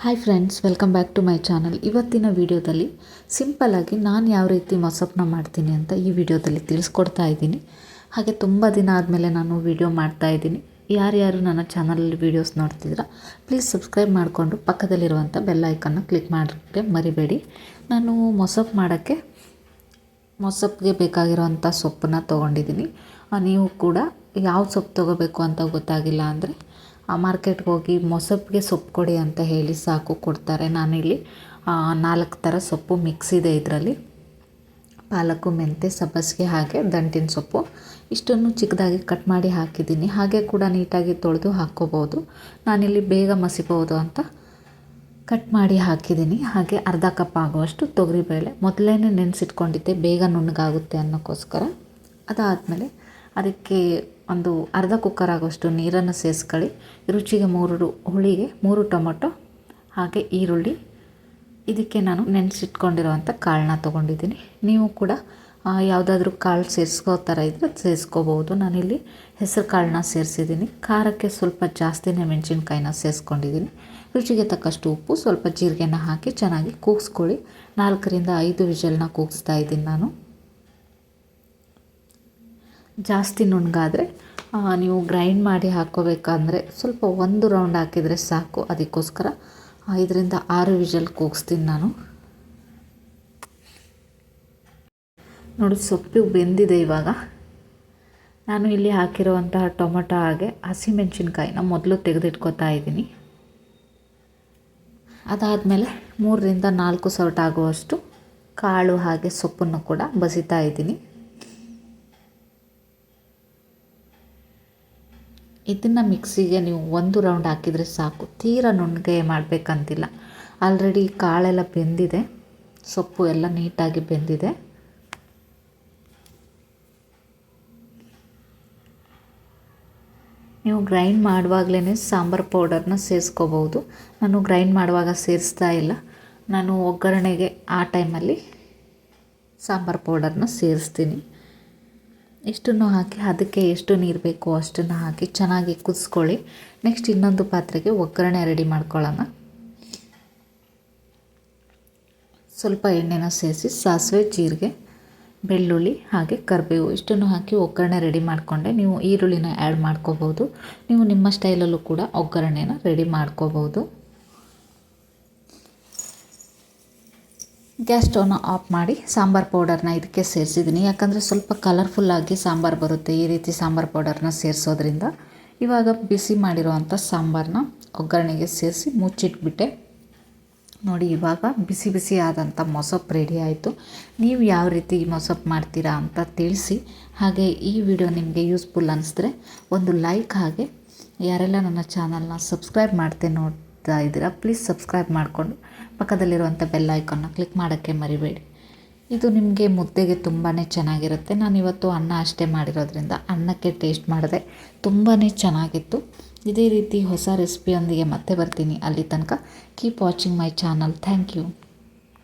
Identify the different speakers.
Speaker 1: Hi friends, welcome back to my channel. ಇವತ್ತಿನ ವಿಡಿಯೋದಲ್ಲಿ ಸಿಂಪಲ್ಲಾಗಿ ನಾನು ಯಾವ ರೀತಿ ಮೊಸಪ್ಪನ್ನ ಮಾಡ್ತೀನಿ ಅಂತ ಈ ವಿಡಿಯೋದಲ್ಲಿ ತಿಳಿಸ್ಕೊಡ್ತಾ ಇದ್ದೀನಿ. ಹಾಗೆ ತುಂಬ ದಿನ ಆದಮೇಲೆ ನಾನು ವಿಡಿಯೋ ಮಾಡ್ತಾ ಇದ್ದೀನಿ. ಯಾರ್ಯಾರು ನನ್ನ ಚಾನಲಲ್ಲಿ ವೀಡಿಯೋಸ್ ನೋಡ್ತಿದ್ದೀರಾ ಪ್ಲೀಸ್ ಸಬ್ಸ್ಕ್ರೈಬ್ ಮಾಡಿಕೊಂಡು ಪಕ್ಕದಲ್ಲಿರುವಂಥ ಬೆಲ್ ಐಕನ್ನ ಕ್ಲಿಕ್ ಮಾಡೋಕ್ಕೆ ಮರಿಬೇಡಿ. ನಾನು ಮೊಸಪ್ಪಿಗೆ ಬೇಕಾಗಿರೋವಂಥ ಸೊಪ್ಪನ್ನ ತೊಗೊಂಡಿದ್ದೀನಿ. ನೀವು ಕೂಡ ಯಾವ ಸೊಪ್ಪು ತೊಗೋಬೇಕು ಅಂತ ಗೊತ್ತಾಗಿಲ್ಲ ಅಂದರೆ ಮಾರ್ಕೆಟ್ಗೆ ಹೋಗಿ ಮೊಸಪ್ಪಿಗೆ ಸೊಪ್ಪು ಕೊಡಿ ಅಂತ ಹೇಳಿ ಸಾಕು, ಕೊಡ್ತಾರೆ. ನಾನಿಲ್ಲಿ 4 ಥರ ಸೊಪ್ಪು ಮಿಕ್ಸ್ ಇದೆ. ಇದರಲ್ಲಿ ಪಾಲಕು, ಮೆಂತೆ, ಸಬ್ಬಸಿಗೆ ಹಾಗೆ ದಂಟಿನ ಸೊಪ್ಪು ಇಷ್ಟನ್ನು ಚಿಕ್ಕದಾಗಿ ಕಟ್ ಮಾಡಿ ಹಾಕಿದ್ದೀನಿ. ಹಾಗೆ ಕೂಡ ನೀಟಾಗಿ ತೊಳೆದು ಹಾಕ್ಕೋಬೋದು. ನಾನಿಲ್ಲಿ ಬೇಗ ಮಸಿಬೋದು ಅಂತ ಕಟ್ ಮಾಡಿ ಹಾಕಿದ್ದೀನಿ. ಹಾಗೆ ಅರ್ಧ ಕಪ್ ಆಗುವಷ್ಟು ತೊಗರಿಬೇಳೆ ಮೊದಲೇ ನೆನೆಸಿಟ್ಕೊಂಡಿದ್ದೆ, ಬೇಗ ನುಣ್ಣಗಾಗುತ್ತೆ ಅನ್ನೋಕ್ಕೋಸ್ಕರ. ಅದಾದಮೇಲೆ ಅದಕ್ಕೆ ಒಂದು ಅರ್ಧ ಕುಕ್ಕರ್ ಆಗೋಷ್ಟು ನೀರನ್ನು ಸೇರಿಸ್ಕೊಳ್ಳಿ. ರುಚಿಗೆ 3 ಟೊಮೊಟೊ ಹಾಗೆ ಈರುಳ್ಳಿ. ಇದಕ್ಕೆ ನಾನು ನೆನೆಸಿಟ್ಕೊಂಡಿರೋವಂಥ ಕಾಳನ್ನ ತೊಗೊಂಡಿದ್ದೀನಿ. ನೀವು ಕೂಡ ಯಾವುದಾದ್ರೂ ಕಾಳು ಸೇರಿಸ್ಕೋ ಥರ ಇದ್ದರೆ ಸೇರಿಸ್ಕೋಬೋದು. ನಾನಿಲ್ಲಿ ಹೆಸರು ಕಾಳನ್ನ ಸೇರಿಸಿದ್ದೀನಿ. ಖಾರಕ್ಕೆ ಸ್ವಲ್ಪ ಜಾಸ್ತಿನೇ ಮೆಣಸಿನ್ಕಾಯಿನ ಸೇರಿಸ್ಕೊಂಡಿದ್ದೀನಿ. ರುಚಿಗೆ ತಕ್ಕಷ್ಟು ಉಪ್ಪು, ಸ್ವಲ್ಪ ಜೀರಿಗೆನ ಹಾಕಿ ಚೆನ್ನಾಗಿ ಕೂಗಿಸ್ಕೊಳ್ಳಿ. 4 ರಿಂದ 5 ವಿಷಲ್ನ ಕೂಗಿಸ್ತಾ ಇದ್ದೀನಿ ನಾನು. ಜಾಸ್ತಿ ನುಣ್ಣಗಾದರೆ ನೀವು ಗ್ರೈಂಡ್ ಮಾಡಿ ಹಾಕ್ಕೋಬೇಕಂದ್ರೆ ಸ್ವಲ್ಪ 1 ರೌಂಡ್ ಹಾಕಿದರೆ ಸಾಕು. ಅದಕ್ಕೋಸ್ಕರ 5 ರಿಂದ 6 ವಿಷಲ್ ಕೂಗಿಸ್ತೀನಿ ನಾನು. ನೋಡಿ, ಸೊಪ್ಪು ಬೆಂದಿದೆ. ಇವಾಗ ನಾನು ಇಲ್ಲಿ ಹಾಕಿರುವಂತಹ ಟೊಮೊಟೊ ಹಾಗೆ ಹಸಿಮೆಣಸಿನ್ಕಾಯಿನ ಮೊದಲು ತೆಗೆದಿಟ್ಕೋತಾ ಇದ್ದೀನಿ. ಅದಾದಮೇಲೆ 3 ರಿಂದ 4 ಸೌಟ್ ಆಗುವಷ್ಟು ಕಾಳು ಹಾಗೆ ಸೊಪ್ಪನ್ನು ಕೂಡ ಬಸಿತಾ ಇದ್ದೀನಿ. ಇದನ್ನು ಮಿಕ್ಸಿಗೆ ನೀವು 1 ರೌಂಡ್ ಹಾಕಿದರೆ ಸಾಕು. ತೀರಾ ನುಣ್ಣಗೆ ಮಾಡಬೇಕಂತಿಲ್ಲ. ಆಲ್ರೆಡಿ ಕಾಳೆಲ್ಲ ಬೆಂದಿದೆ, ಸೊಪ್ಪು ಎಲ್ಲ ನೀಟಾಗಿ ಬೆಂದಿದೆ. ನೀವು ಗ್ರೈಂಡ್ ಮಾಡುವಾಗಲೇ ಸಾಂಬಾರು ಪೌಡರ್ನ ಸೇರಿಸ್ಕೋಬೋದು. ನಾನು ಗ್ರೈಂಡ್ ಮಾಡುವಾಗ ಸೇರಿಸ್ತಾ ಇಲ್ಲ. ನಾನು ಒಗ್ಗರಣೆಗೆ ಆ ಟೈಮಲ್ಲಿ ಸಾಂಬಾರು ಪೌಡರ್ನ ಸೇರಿಸ್ತೀನಿ. ಇಷ್ಟನ್ನು ಹಾಕಿ ಅದಕ್ಕೆ ಎಷ್ಟು ನೀರು ಬೇಕೋ ಅಷ್ಟನ್ನು ಹಾಕಿ ಚೆನ್ನಾಗಿ ಕುದಿಸ್ಕೊಳ್ಳಿ. ನೆಕ್ಸ್ಟ್ ಇನ್ನೊಂದು ಪಾತ್ರೆಗೆ ಒಗ್ಗರಣೆ ರೆಡಿ ಮಾಡ್ಕೊಳ್ಳೋಣ. ಸ್ವಲ್ಪ ಎಣ್ಣೆನ ಸೇರಿಸಿ ಸಾಸಿವೆ, ಜೀರಿಗೆ, ಬೆಳ್ಳುಳ್ಳಿ ಹಾಗೆ ಕರಿಬೇವು ಇಷ್ಟನ್ನು ಹಾಕಿ ಒಗ್ಗರಣೆ ರೆಡಿ ಮಾಡಿಕೊಂಡೆ. ನೀವು ಈರುಳ್ಳಿನ ಆ್ಯಡ್ ಮಾಡ್ಕೋಬೋದು. ನೀವು ನಿಮ್ಮ ಸ್ಟೈಲಲ್ಲೂ ಕೂಡ ಒಗ್ಗರಣೆನ ರೆಡಿ ಮಾಡ್ಕೋಬೋದು. ಗ್ಯಾಸ್ ಸ್ಟವ್ನ ಆಫ್ ಮಾಡಿ ಸಾಂಬಾರು ಪೌಡರ್ನ ಇದಕ್ಕೆ ಸೇರಿಸಿದ್ದೀನಿ. ಯಾಕಂದರೆ ಸ್ವಲ್ಪ ಕಲರ್ಫುಲ್ಲಾಗಿ ಸಾಂಬಾರು ಬರುತ್ತೆ ಈ ರೀತಿ ಸಾಂಬಾರು ಪೌಡರ್ನ ಸೇರಿಸೋದ್ರಿಂದ. ಇವಾಗ ಬಿಸಿ ಮಾಡಿರೋವಂಥ ಸಾಂಬಾರನ್ನ ಒಗ್ಗರಣೆಗೆ ಸೇರಿಸಿ ಮುಚ್ಚಿಟ್ಬಿಟ್ಟೆ. ನೋಡಿ, ಇವಾಗ ಬಿಸಿ ಬಿಸಿ ಆದಂಥ ಮೊಸಪ್ಪು ರೆಡಿ ಆಯಿತು. ನೀವು ಯಾವ ರೀತಿ ಮೊಸಪ್ಪು ಮಾಡ್ತೀರಾ ಅಂತ ತಿಳಿಸಿ. ಹಾಗೆ ಈ ವಿಡಿಯೋ ನಿಮಗೆ ಯೂಸ್ಫುಲ್ ಅನಿಸಿದ್ರೆ ಒಂದು ಲೈಕ್, ಹಾಗೆ ಯಾರೆಲ್ಲ ನನ್ನ ಚಾನಲ್ನ ಸಬ್ಸ್ಕ್ರೈಬ್ ನೋಡ್ತಾ ಇದ್ದೀರಾ ಪ್ಲೀಸ್ ಸಬ್ಸ್ಕ್ರೈಬ್ ಮಾಡಿಕೊಂಡು ಪಕ್ಕದಲ್ಲಿರುವಂಥ ಬೆಲ್ ಐಕನ್ನ ಕ್ಲಿಕ್ ಮಾಡೋಕ್ಕೆ ಮರಿಬೇಡಿ. ಇದು ನಿಮಗೆ ಮುದ್ದೆಗೆ ತುಂಬಾ ಚೆನ್ನಾಗಿರುತ್ತೆ. ನಾನಿವತ್ತು ಅನ್ನ ಅಷ್ಟೇ ಮಾಡಿರೋದ್ರಿಂದ ಅನ್ನಕ್ಕೆ ಟೇಸ್ಟ್ ಮಾಡಿದೆ, ತುಂಬಾ ಚೆನ್ನಾಗಿತ್ತು. ಇದೇ ರೀತಿ ಹೊಸ ರೆಸಿಪಿಯೊಂದಿಗೆ ಮತ್ತೆ ಬರ್ತೀನಿ. ಅಲ್ಲಿ ತನಕ keep watching my channel. Thank you.